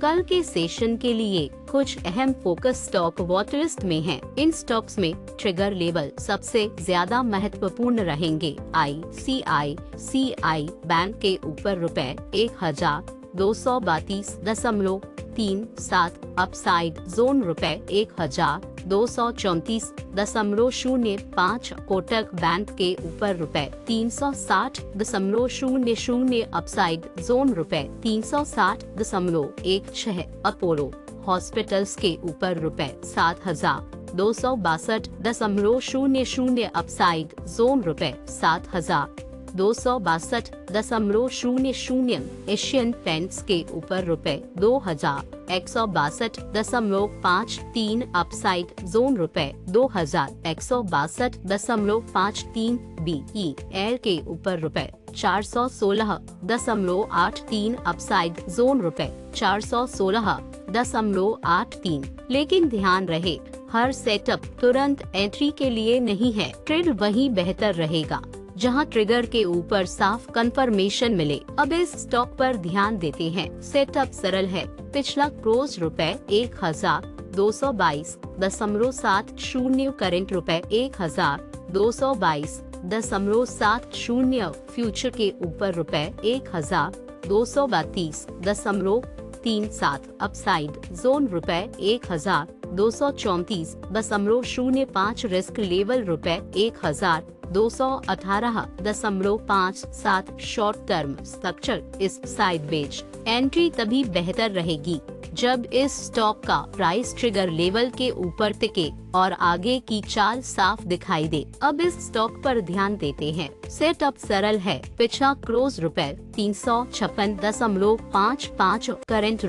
कल के सेशन के लिए कुछ अहम फोकस स्टॉक वॉच लिस्ट में हैं। इन स्टॉक्स में ट्रिगर लेवल सबसे ज्यादा महत्वपूर्ण रहेंगे। ICICI बैंक के ऊपर ₹1232.37 अपसाइड जोन ₹1234.05। कोटक बैंक के ऊपर ₹360.00 अपसाइड जोन ₹360.16। अपोलो हॉस्पिटल्स के ऊपर ₹7262.00 अपसाइड जोन ₹7262.00। एशियन पेंट्स के ऊपर ₹2162.53 अपसाइड जोन ₹2162.53। BE एयर के ऊपर ₹416.83 अपसाइड जोन ₹416.83। लेकिन ध्यान रहे, हर सेटअप तुरंत एंट्री के लिए नहीं है। ट्रेड वहीं बेहतर रहेगा जहां ट्रिगर के ऊपर साफ कंफर्मेशन मिले। अब इस स्टॉक पर ध्यान देते हैं। सेटअप सरल है। पिछला क्लोज ₹1222.70। करंट ₹1222.70। फ्यूचर के ऊपर ₹1232.37। Upside zone ₹1234.05। Risk level ₹1218.57। Short term structure इस साइडवेज एंट्री तभी बेहतर रहेगी जब इस स्टॉक का प्राइस ट्रिगर लेवल के ऊपर टिके और आगे की चाल साफ दिखाई दे। अब इस स्टॉक पर ध्यान देते हैं। सेटअप सरल है। पिछला क्लोज ₹356.55। करंट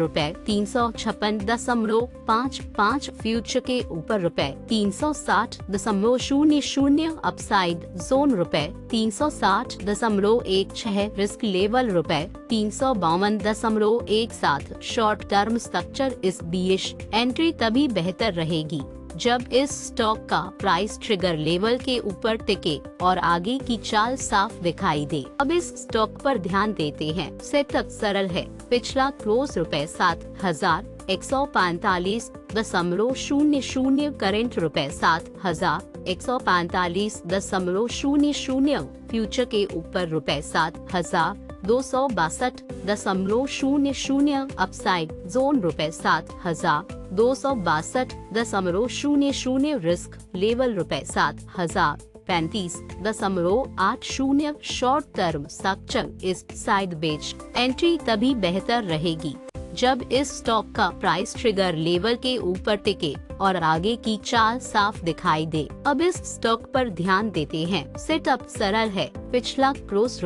₹356.55। फ्यूचर के ऊपर ₹360.00। Upside zone ₹360.16। Risk level ₹352.17। Short term structure इस बीच एंट्री तभी बेहतर रहेगी जब इस स्टॉक का प्राइस ट्रिगर लेवल के ऊपर टिके और आगे की चाल साफ दिखाई दे। अब इस स्टॉक पर ध्यान देते हैं। सेटअप सरल है। पिछला क्लोज ₹7,145.00। करंट ₹7,145.00। फ्यूचर के ऊपर ₹7,262.00। Upside zone ₹7,262.00। Risk level ₹7,035.80। Short term structure इस साइडवेज एंट्री तभी बेहतर रहेगी जब इस स्टॉक का प्राइस ट्रिगर लेवल के ऊपर टिके और आगे की चाल साफ दिखाई दे। अब इस स्टॉक पर ध्यान देते हैं। सेटअप सरल है। पिछला क्लोज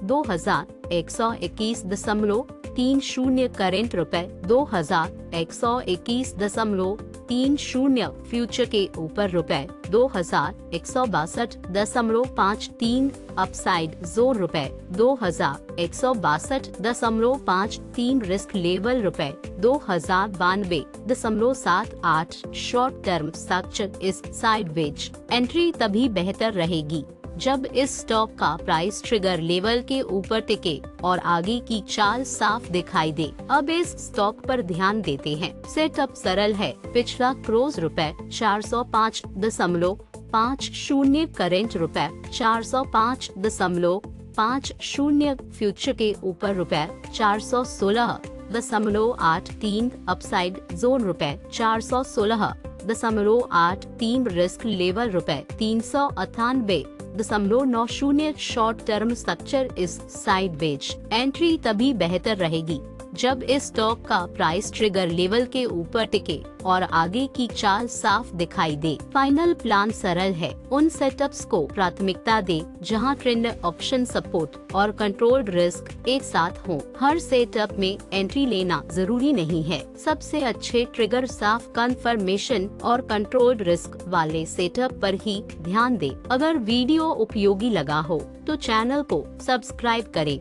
₹2,121.30। करंट ₹2,121.30। फ्यूचर के ऊपर ₹2,162.53। Upside zone ₹2,162.53। Risk level ₹2,092.78। Short term structure इस साइडवेज एंट्री तभी बेहतर रहेगी जब इस स्टॉक का प्राइस ट्रिगर लेवल के ऊपर टिके और आगे की चाल साफ दिखाई दे। अब इस स्टॉक पर ध्यान देते हैं। सेटअप सरल है। पिछला क्लोज ₹405.50। करंट ₹405.50। फ्यूचर के ऊपर ₹416.83। Upside zone ₹416.83। Risk level ₹398.90। Short term structure इस साइडवेज एंट्री तभी बेहतर रहेगी जब इस स्टॉक का प्राइस ट्रिगर लेवल के ऊपर टिके और आगे की चाल साफ दिखाई दे। फाइनल प्लान सरल है। उन सेटअप्स को प्राथमिकता दे जहां ट्रेंड, ऑप्शन, सपोर्ट और कंट्रोल्ड रिस्क एक साथ हो। हर सेटअप में एंट्री लेना जरूरी नहीं है। सबसे अच्छे ट्रिगर, साफ कंफर्मेशन और कंट्रोल्ड रिस्क वाले सेटअप पर ही ध्यान दे। अगर वीडियो उपयोगी लगा हो तो चैनल को सब्सक्राइब करें